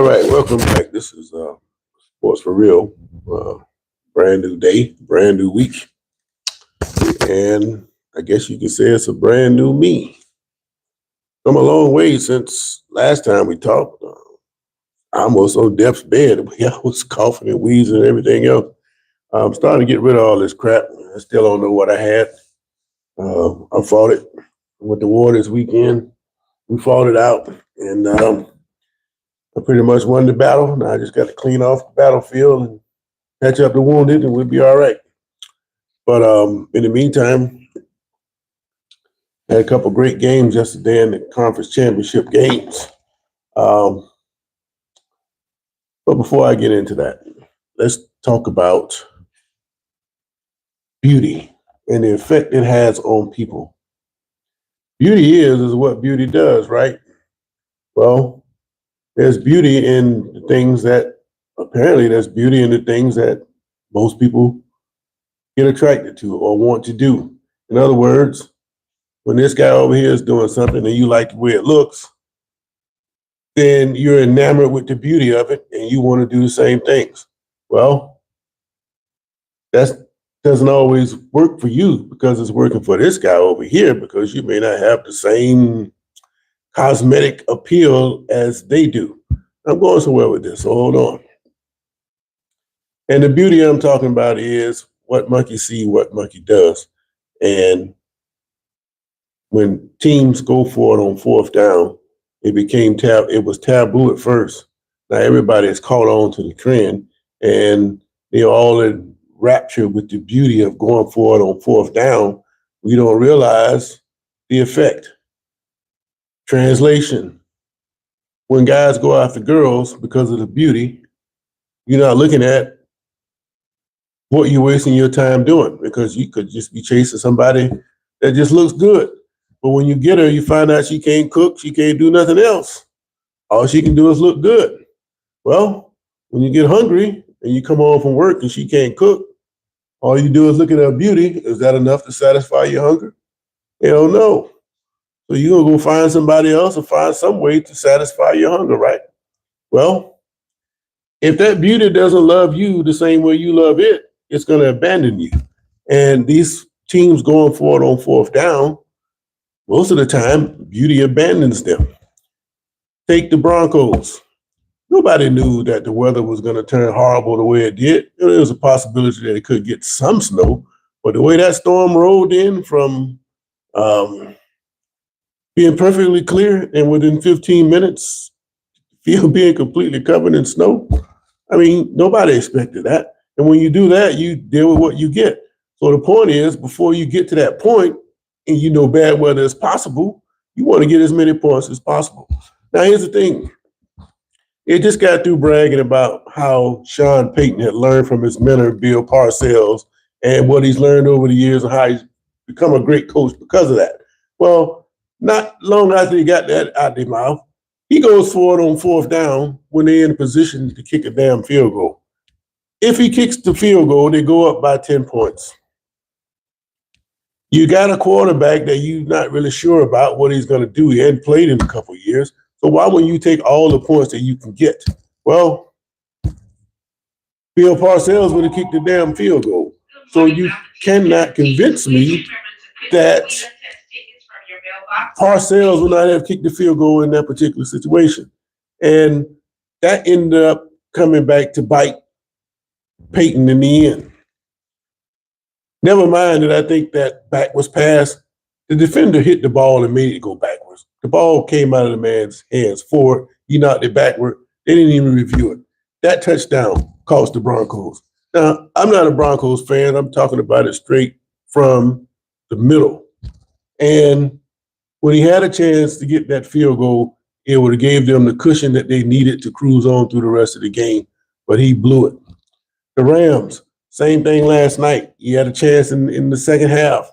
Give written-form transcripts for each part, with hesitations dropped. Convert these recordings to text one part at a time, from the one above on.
All right, welcome back. This is Sports for Real. Uh, Brand new day, brand new week, and I guess you could say it's a brand new me. Come a long way since last time we talked. I almost on death's bed. I was coughing and wheezing and everything else. I'm starting to get rid of all this crap. I still don't know what I had. I fought it with the war this weekend. We fought it out, and I pretty much won the battle. Now I just got to clean off the battlefield and patch up the wounded, and we'll be all right. But in the meantime, had a couple great games yesterday in the conference championship games. Um, but before I get into that, let's talk about beauty and the effect it has on people. Beauty is what beauty does, right? Well, there's beauty in the things that apparently there's beauty in the things that most people get attracted to or want to do. In other words, when this guy over here is doing something and you like the way it looks, then you're enamored with the beauty of it and you want to do the same things. Well, that doesn't always work for you because it's working for this guy over here because you may not have the same cosmetic appeal as they do. I'm going somewhere with this, so hold on. And the beauty I'm talking about is what monkey see, what monkey does. And when teams go for it on fourth down, it was taboo at first. Now everybody has caught on to the trend, and they're all in rapture with the beauty of going for it on fourth down. We don't realize the effect. Translation: when guys go after girls because of the beauty, you're not looking at what you're wasting your time doing because you could just be chasing somebody that just looks good. But when you get her, you find out she can't cook, she can't do nothing else. All she can do is look good. Well, when you get hungry and you come home from work and she can't cook, all you do is look at her beauty. Is that enough to satisfy your hunger? Hell no. So you're going to go find somebody else or find some way to satisfy your hunger, right? Well, if that beauty doesn't love you the same way you love it, it's going to abandon you. And these teams going for it on fourth down, most of the time, beauty abandons them. Take the Broncos. Nobody knew that the weather was going to turn horrible the way it did. There was a possibility that it could get some snow, but the way that storm rolled in from being perfectly clear and within 15 minutes, field being completely covered in snow, I mean, nobody expected that. And when you do that, you deal with what you get. So the point is, before you get to that point, and you know bad weather is possible, you want to get as many points as possible. Now, here's the thing. It just got through bragging about how Sean Payton had learned from his mentor, Bill Parcells, and what he's learned over the years and how he's become a great coach because of that. Well, not long after he got that out their mouth, he goes for it on fourth down when they're in a position to kick a damn field goal. If he kicks the field goal, they go up by 10 points. You got a quarterback that you're not really sure about what he's going to do. He hadn't played in a couple of years. So why wouldn't you take all the points that you can get? Well, Bill Parcells would have kicked the damn field goal. So you cannot convince me that Parcells would not have kicked the field goal in that particular situation. And that ended up coming back to bite Peyton in the end. Never mind that I think that back was passed. The defender hit the ball and made it go backwards. The ball came out of the man's hands forward. He knocked it backward. They didn't even review it. That touchdown cost the Broncos. Now, I'm not a Broncos fan. I'm talking about it straight from the middle. And when he had a chance to get that field goal, it would have gave them the cushion that they needed to cruise on through the rest of the game, but he blew it. The Rams, same thing last night. He had a chance in the second half.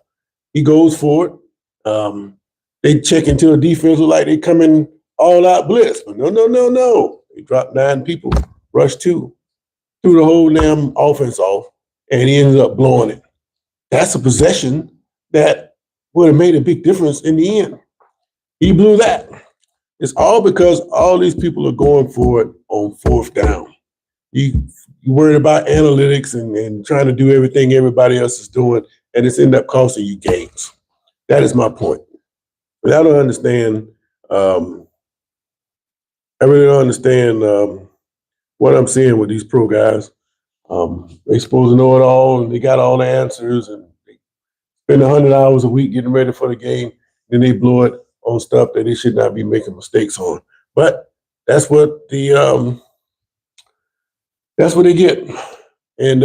He goes for it. They check into a defense like they coming all out blitz. But no. They dropped 9 people, rushed 2, threw the whole damn offense off, and he ended up blowing it. That's a possession that would have made a big difference in the end. He blew that. It's all because all these people are going for it on fourth down. You worried about analytics and trying to do everything everybody else is doing, and it's end up costing you games. That is my point. But I don't understand. Um, I really don't understand what I'm seeing with these pro guys. They supposed to know it all, and they got all the answers, and they spend 100 hours a week getting ready for the game. Then they blow it on stuff that they should not be making mistakes on. But that's what that's what they get. And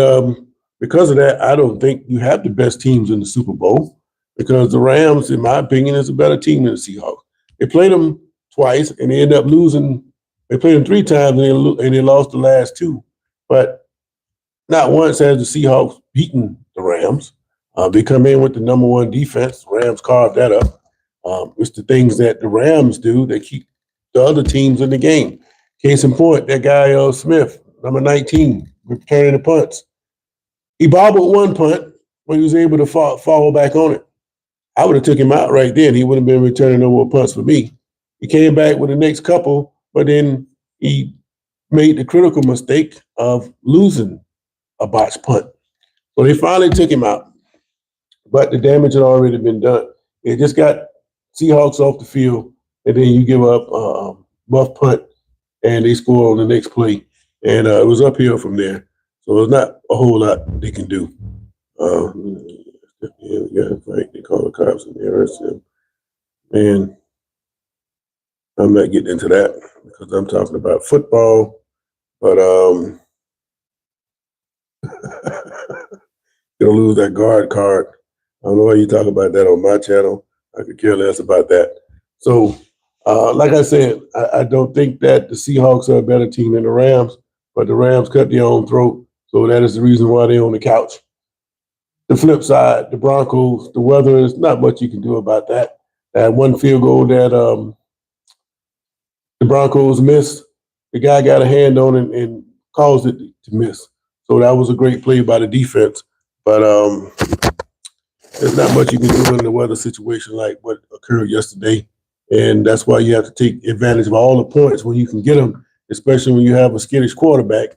because of that, I don't think you have the best teams in the Super Bowl because the Rams, in my opinion, is a better team than the Seahawks. They played them twice and they ended up losing. They played them three times and they lost the last two. But not once has the Seahawks beaten the Rams. They come in with the number one defense. The Rams carved that up. It's the things that the Rams do that keep the other teams in the game. Case in point, that guy Smith, number 19, returning the punts. He bobbled one punt, but he was able to fall back on it. I would have took him out right then. He wouldn't have been returning no more punts for me. He came back with the next couple, but then he made the critical mistake of losing a botched punt. So they finally took him out, but the damage had already been done. It just got Seahawks off the field, and then you give up a buff punt, and they score on the next play, and it was uphill from there. So there's not a whole lot they can do. Right. They call the cops and they arrest him. Man, I'm not getting into that because I'm talking about football. But you'll lose that guard card. I don't know why you talk about that on my channel. I could care less about that. So, like I said, I don't think that the Seahawks are a better team than the Rams, but the Rams cut their own throat. So that is the reason why they're on the couch. The flip side, the Broncos, the weather is not much you can do about that. That one field goal that the Broncos missed, the guy got a hand on it and caused it to miss. So that was a great play by the defense. But there's not much you can do in the weather situation like what occurred yesterday. And that's why you have to take advantage of all the points when you can get them, especially when you have a skittish quarterback.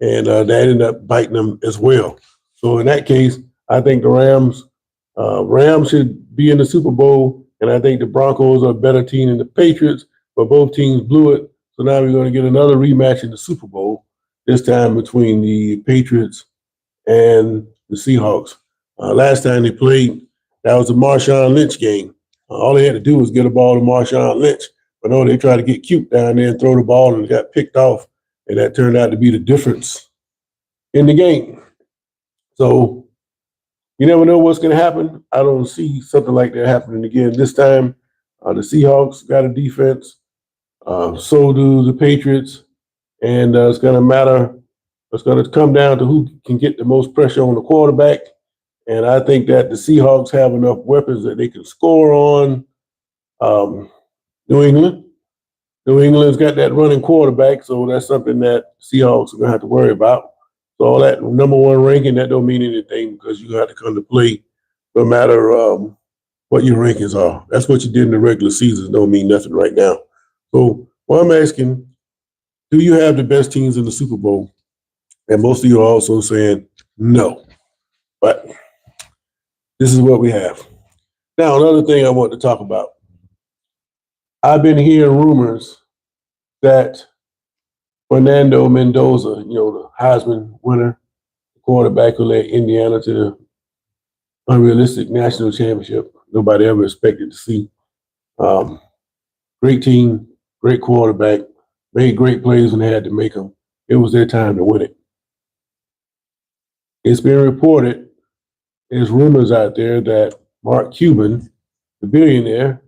And that ended up biting them as well. So in that case, I think the Rams should be in the Super Bowl, and I think the Broncos are a better team than the Patriots, but both teams blew it. So now we're going to get another rematch in the Super Bowl, this time between the Patriots and the Seahawks. Last time they played, that was a Marshawn Lynch game. All they had to do was get a ball to Marshawn Lynch. But no, they tried to get cute down there and throw the ball and got picked off, and that turned out to be the difference in the game. So you never know what's going to happen. I don't see something like that happening again. This time, the Seahawks got a defense. So do the Patriots. And it's going to matter. It's going to come down to who can get the most pressure on the quarterback. And I think that the Seahawks have enough weapons that they can score on New England. New England's got that running quarterback, so that's something that Seahawks are going to have to worry about. So all that number one ranking, that don't mean anything because you have to come to play no matter what your rankings are. That's what you did in the regular season. Don't mean nothing right now. So what I'm asking, do you have the best teams in the Super Bowl? And most of you are also saying no. But this is what we have. Now, another thing I want to talk about. I've been hearing rumors that Fernando Mendoza, the Heisman winner, the quarterback who led Indiana to the unrealistic national championship nobody ever expected to see. Great team, great quarterback, made great plays when they had to make them. It was their time to win it. It's been reported, there's rumors out there that Mark Cuban, the billionaire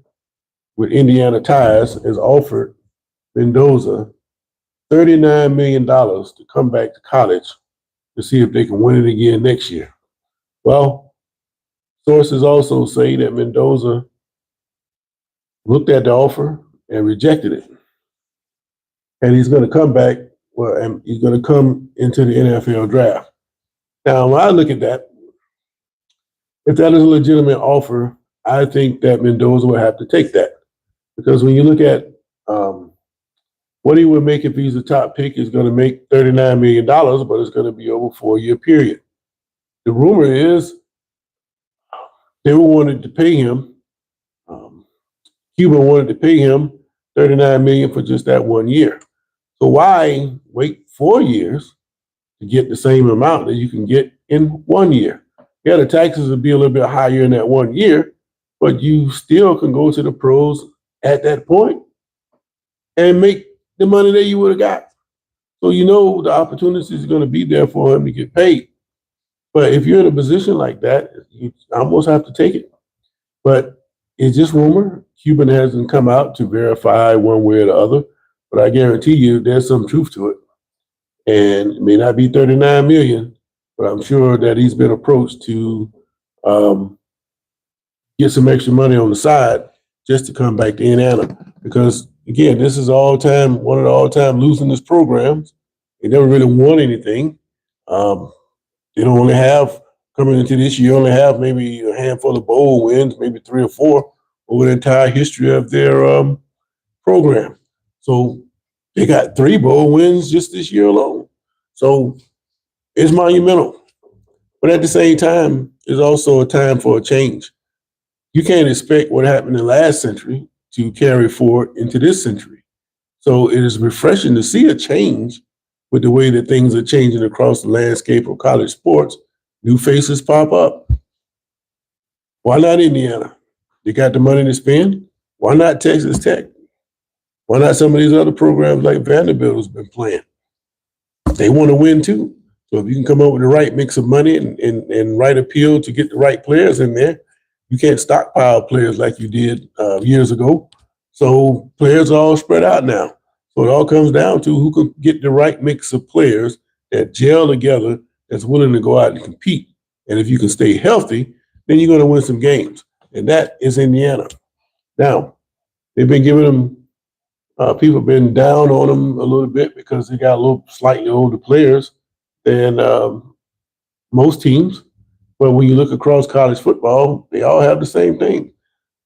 with Indiana ties, has offered Mendoza $39 million to come back to college to see if they can win it again next year. Well, sources also say that Mendoza looked at the offer and rejected it. And he's going to come back, and he's going to come into the NFL draft. Now, when I look at that, if that is a legitimate offer, I think that Mendoza will have to take that. Because when you look at what he would make if he's a top pick is going to make $39 million, but it's going to be over a 4-year period. The rumor is they wanted to pay him. Cuba wanted to pay him $39 million for just that 1 year. So why wait 4 years to get the same amount that you can get in 1 year? Yeah, the taxes will be a little bit higher in that 1 year, but you still can go to the pros at that point and make the money that you would have got. So you know the opportunities are going to be there for him to get paid. But if you're in a position like that, you almost have to take it. But it's just rumor. Cuban hasn't come out to verify one way or the other, but I guarantee you there's some truth to it. And it may not be 39 million, but I'm sure that he's been approached to get some extra money on the side just to come back to Indiana. Because again, this is one of the all-time losingest programs. They never really won anything. They don't only have coming into this year, only have maybe a handful of bowl wins, maybe 3 or 4 over the entire history of their program. So they got 3 bowl wins just this year alone. So it's monumental. But at the same time, it's also a time for a change. You can't expect what happened in last century to carry forward into this century. So it is refreshing to see a change with the way that things are changing across the landscape of college sports. New faces pop up. Why not Indiana? They got the money to spend. Why not Texas Tech? Why not some of these other programs like Vanderbilt has been playing? They want to win too. So if you can come up with the right mix of money and right appeal to get the right players in there, you can't stockpile players like you did years ago. So players are all spread out now. So it all comes down to who can get the right mix of players that gel together that's willing to go out and compete. And if you can stay healthy, then you're going to win some games. And that is Indiana. Now, they've been giving them, people have been down on them a little bit because they got a little slightly older players than most teams. But when you look across college football, they all have the same thing.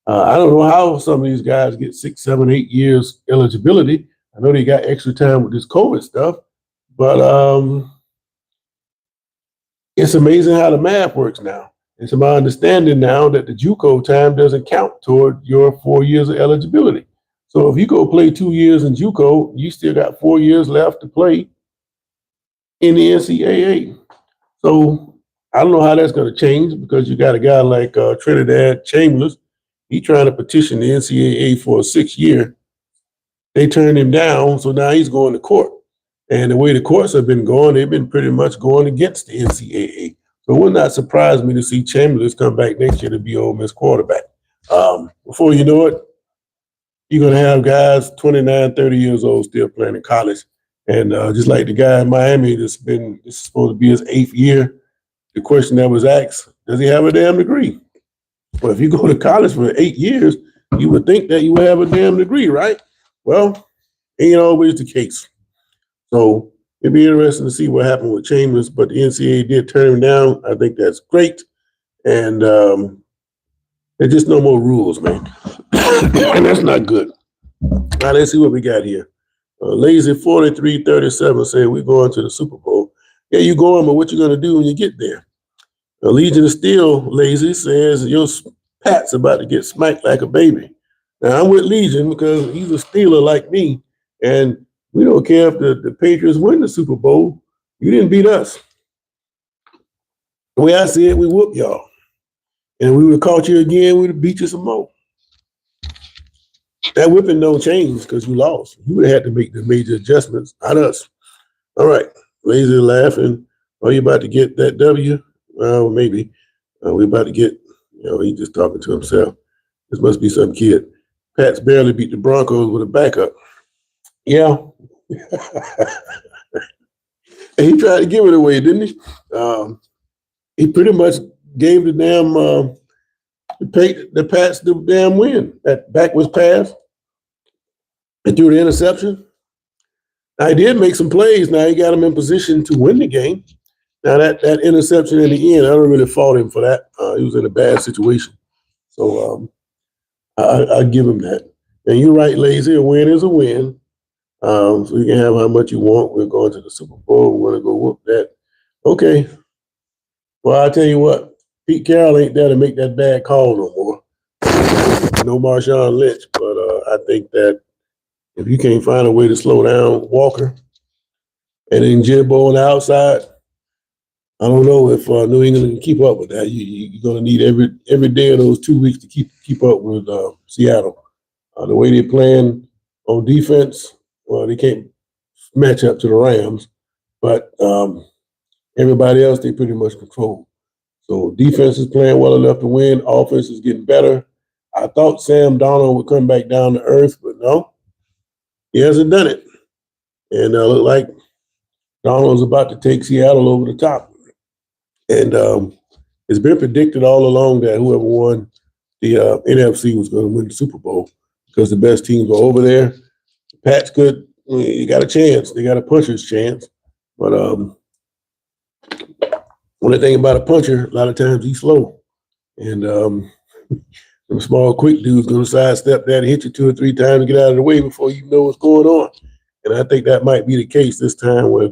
I don't know how some of these guys get 6, 7, 8 years eligibility. I know they got extra time with this COVID stuff, but it's amazing how the math works now. It's my understanding now that the JUCO time doesn't count toward your 4 years of eligibility. So if you go play 2 years in JUCO, you still got 4 years left to play in the NCAA. So I don't know how that's going to change because you got a guy like Trinidad Chambers. He's trying to petition the NCAA for a 6-year. They turned him down, so now he's going to court. And the way the courts have been going, they've been pretty much going against the NCAA. So it would not surprise me to see Chambers come back next year to be Ole Miss quarterback. Before you know it, you're going to have guys 29, 30 years old still playing in college. And just like the guy in Miami this is supposed to be his 8th year, the question that was asked, does he have a damn degree? Well, if you go to college for 8 years, you would think that you would have a damn degree, right? Well, ain't always the case. So it'd be interesting to see what happened with Chambers, but the NCAA did turn him down. I think that's great. And there's just no more rules, man. And that's not good. Now, let's see what we got here. Lazy 4337 said, we're going to the Super Bowl. Yeah, you're going, but what you going to do when you get there? Legion of Steel, Lazy, says, your Pat's about to get smacked like a baby. Now, I'm with Legion because he's a Steeler like me, and we don't care if the Patriots win the Super Bowl. You didn't beat us. The way I see it, we whoop y'all. And if we would have caught you again, we would have beat you some more. That whipping don't change because you lost. You would have had to make the major adjustments, not us. All right. Lazy laughing. Are you about to get that W? Well, maybe. We're about to get, he's just talking to himself. This must be some kid. Pats barely beat the Broncos with a backup. Yeah. And he tried to give it away, didn't he? He pretty much gave the damn the Pats the damn win. That backwards pass and threw the interception. Now he did make some plays. Now he got him in position to win the game. Now that interception in the end, I don't really fault him for that. He was in a bad situation. So I give him that. And you're right, lazy. A win is a win. So you can have how much you want. We're going to the Super Bowl. We're going to go whoop that. Okay. Well, I tell you what, Pete Carroll ain't there to make that bad call no more. No Marshawn Lynch, but I think that if you can't find a way to slow down Walker and then Jimbo on the outside, I don't know if New England can keep up with that. You're going to need every day of those 2 weeks to keep up with Seattle. The way they're playing on defense, well, they can't match up to the Rams, but everybody else they pretty much control. So defense is playing well enough to win. Offense is getting better. I thought Sam Darnold would come back down to earth, but no, he hasn't done it. And look like Darnold's about to take Seattle over the top. And it's been predicted all along that whoever won the NFC was going to win the Super Bowl because the best teams were over there. Pats could, you got a chance. They got a puncher's chance. But only thing about a puncher, a lot of times he's slow. And some small, quick dude's going to sidestep that and hit you 2 or 3 times and get out of the way before you know what's going on. And I think that might be the case this time with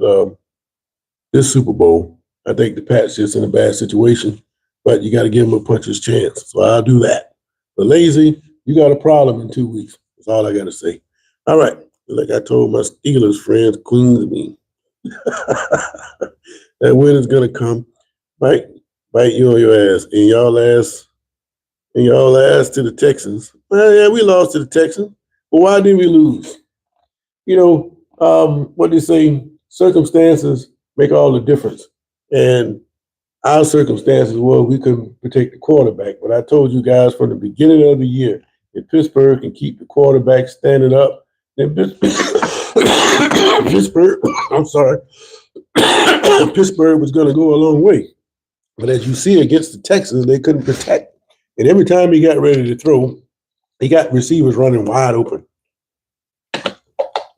this Super Bowl. I think the Pats just in a bad situation, but you got to give them a puncher's chance. So I'll do that. But lazy, you got a problem in 2 weeks. That's all I got to say. All right. Like I told my Steelers friends, Queens me. That win is going to come. Bite you on your ass. And y'all ass to the Texans. Well, yeah, we lost to the Texans. But why did we lose? You know, what they say, circumstances make all the difference. And our circumstances were we couldn't protect the quarterback. But I told you guys from the beginning of the year, if Pittsburgh can keep the quarterback standing up, then Pittsburgh, I'm sorry, Pittsburgh was going to go a long way. But as you see against the Texans, they couldn't protect. And every time he got ready to throw, he got receivers running wide open. But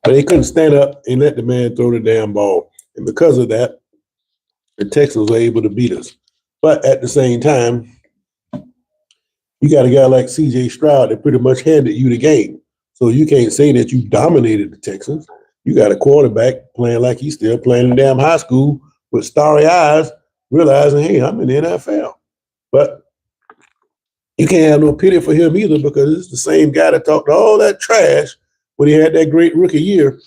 they couldn't stand up and let the man throw the damn ball. And because of that, the Texans were able to beat us. But at the same time, you got a guy like C.J. Stroud that pretty much handed you the game. So you can't say that you dominated the Texans. You got a quarterback playing like he's still playing in damn high school with starry eyes, realizing, hey, I'm in the NFL. But you can't have no pity for him either because it's the same guy that talked all that trash when he had that great rookie year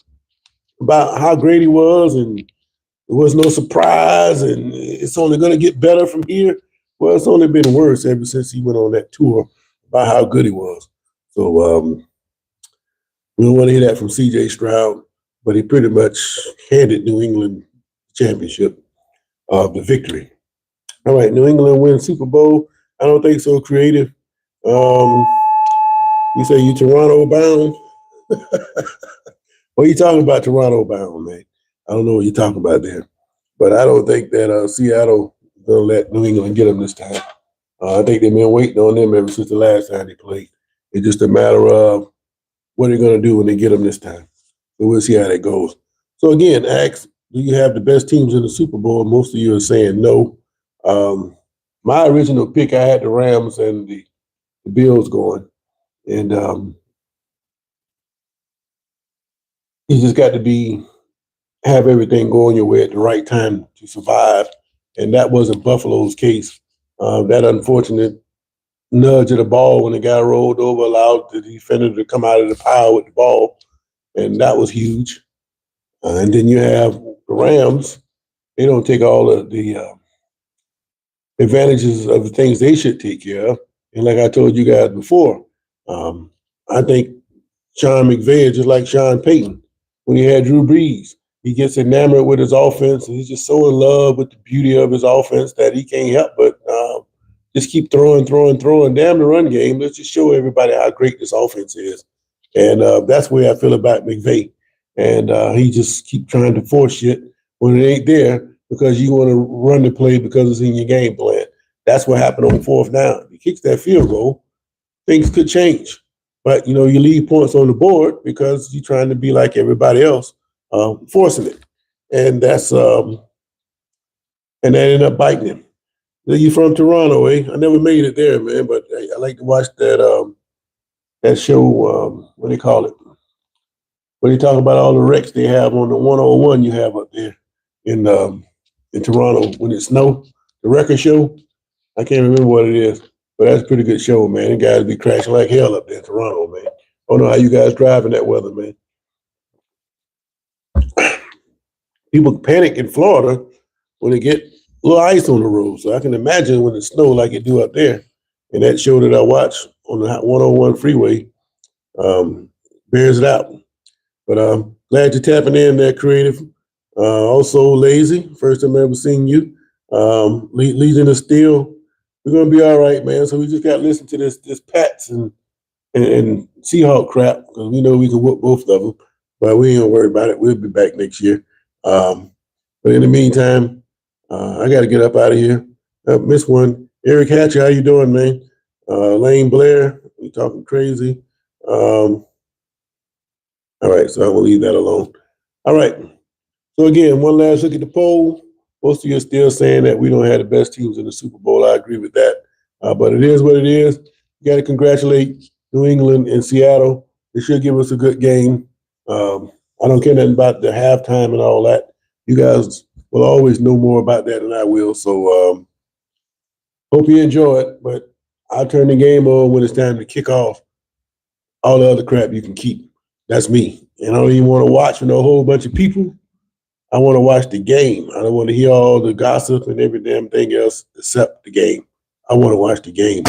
about how great he was and there was no surprise and it's only going to get better from here. Well, it's only been worse ever since he went on that tour about how good he was. So we don't want to hear that from C.J. Stroud, but he pretty much handed New England the championship of the victory. All right, New England wins Super Bowl. I don't think so creative. You say you Toronto bound? What are you talking about Toronto bound, man? I don't know what you're talking about there. But I don't think that Seattle is going to let New England get them this time. I think they've been waiting on them ever since the last time they played. It's just a matter of what they're going to do when they get them this time. So we'll see how that goes. So again, Ax, do you have the best teams in the Super Bowl? Most of you are saying no. My original pick, I had the Rams and the Bills going. And you just got to have everything going your way at the right time to survive. And that wasn't Buffalo's case. That unfortunate nudge of the ball when the guy rolled over allowed the defender to come out of the pile with the ball. And that was huge. And then you have the Rams. They don't take all of the advantages of the things they should take care of. And like I told you guys before, I think Sean McVay is just like Sean Payton when he had Drew Brees. He gets enamored with his offense, and he's just so in love with the beauty of his offense that he can't help but just keep throwing. Damn the run game. Let's just show everybody how great this offense is. And that's the way I feel about McVay. And he just keep trying to force shit when it ain't there because you want to run the play because it's in your game plan. That's what happened on fourth down. If he kicks that field goal, things could change. But, you leave points on the board because you're trying to be like everybody else, forcing it. And that's and that ended up biting him. You from Toronto, eh? I never made it there, man, but I like to watch that that show. What do they call it? When they talk about all the wrecks they have on the 101 you have up there in Toronto when it snow, the record show. I can't remember what it is, but that's a pretty good show, man. The guys be crashing like hell up there in Toronto, man. I don't know how you guys drive in that weather, man. People panic in Florida when they get a little ice on the road. So I can imagine when it snow like it do up there. And that show that I watched on the 101 freeway bears it out. But glad you're tapping in there, creative. Also lazy. First time I ever seen you. Legion of Steel. We're gonna be all right, man. So we just got to listen to this Pats and Seahawk crap because we know we can whoop both of them. But we ain't gonna worry about it. We'll be back next year. But in the meantime, I got to get up out of here. Miss one, Eric Hatcher, how you doing, man? Lane Blair, you talking crazy? All right, so I will leave that alone. All right. So again, one last look at the poll. Most of you are still saying that we don't have the best teams in the Super Bowl. I agree with that. But it is what it is. You got to congratulate New England and Seattle. They should give us a good game. I don't care nothing about the halftime and all that. You guys will always know more about that than I will. So hope you enjoy it. But I'll turn the game on when it's time to kick off. All the other crap you can keep. That's me. And I don't even want to watch with a whole bunch of people. I want to watch the game. I don't want to hear all the gossip and every damn thing else except the game. I want to watch the game.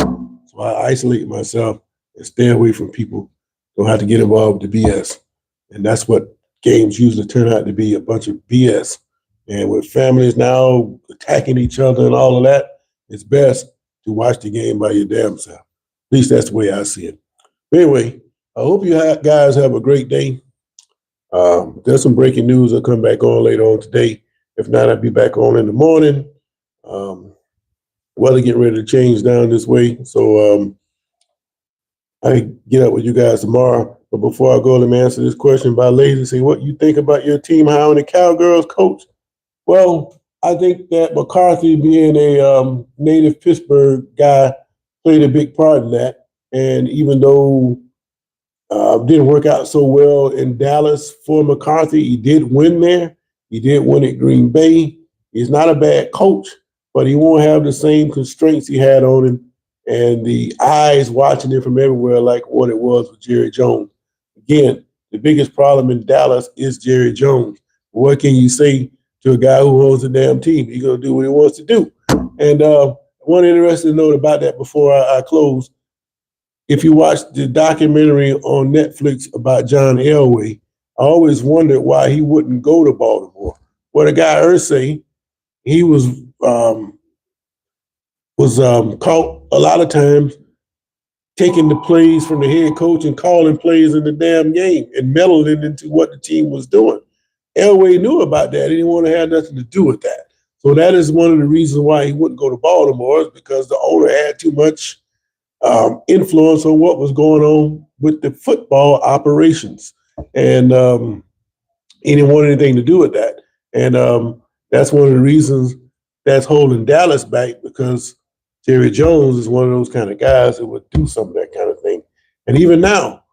So I isolate myself and stay away from people. Don't have to get involved with the BS. And that's what games usually turn out to be, a bunch of BS. And with families now attacking each other and all of that, it's best to watch the game by your damn self. At least that's the way I see it. But anyway, I hope you guys have a great day. There's some breaking news. I'll come back on later on today. If not, I'll be back on in the morning. Weather getting ready to change down this way. So I get up with you guys tomorrow. But before I go, let me answer this question by Lazy. Say, what you think about your team hiring a Cowgirls coach? Well, I think that McCarthy, being a native Pittsburgh guy, played a big part in that. And even though didn't work out so well in Dallas for McCarthy, he did win there. He did win at Green Bay. He's not a bad coach, but he won't have the same constraints he had on him and the eyes watching him from everywhere like what it was with Jerry Jones. Again, the biggest problem in Dallas is Jerry Jones. What can you say to a guy who owns a damn team? He's going to do what he wants to do. And one interesting note about that before I close, if you watch the documentary on Netflix about John Elway, I always wondered why he wouldn't go to Baltimore. Well, the guy Irsay, he was caught a lot of times taking the plays from the head coach and calling plays in the damn game and meddling into what the team was doing. Elway knew about that. He didn't want to have nothing to do with that. So that is one of the reasons why he wouldn't go to Baltimore, is because the owner had too much influence on what was going on with the football operations. And he didn't want anything to do with that. And that's one of the reasons that's holding Dallas back, because Jerry Jones is one of those kind of guys that would do some of that kind of thing. And even now,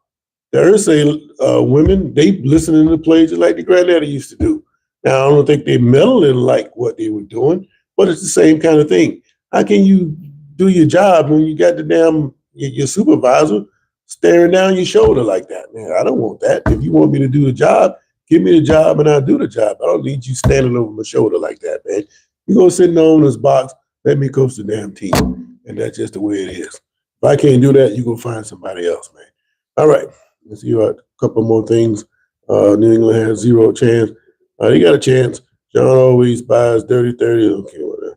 the Irsay women, they listening to the plays just like the granddaddy used to do. Now, I don't think they meddling like what they were doing, but it's the same kind of thing. How can you do your job when you got the damn your supervisor staring down your shoulder like that? Man, I don't want that. If you want me to do the job, give me the job and I'll do the job. I don't need you standing over my shoulder like that, man. You go sit in the owner's box, let me coach the damn team. And that's just the way it is. If I can't do that, you go find somebody else, man. All right. Let's see a couple more things. New England has zero chance. They got a chance. John always buys dirty 30. Okay, whatever.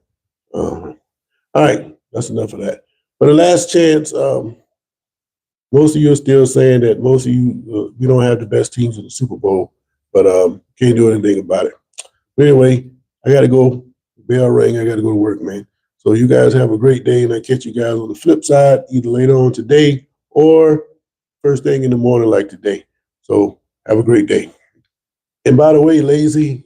All right. That's enough of that. But the last chance, most of you are still saying that most of you, we don't have the best teams in the Super Bowl, but can't do anything about it. But anyway, I got to go. Bell ring. I got to go to work, man. So you guys have a great day, and I catch you guys on the flip side, either later on today or first thing in the morning like today. So have a great day. And by the way, Lazy,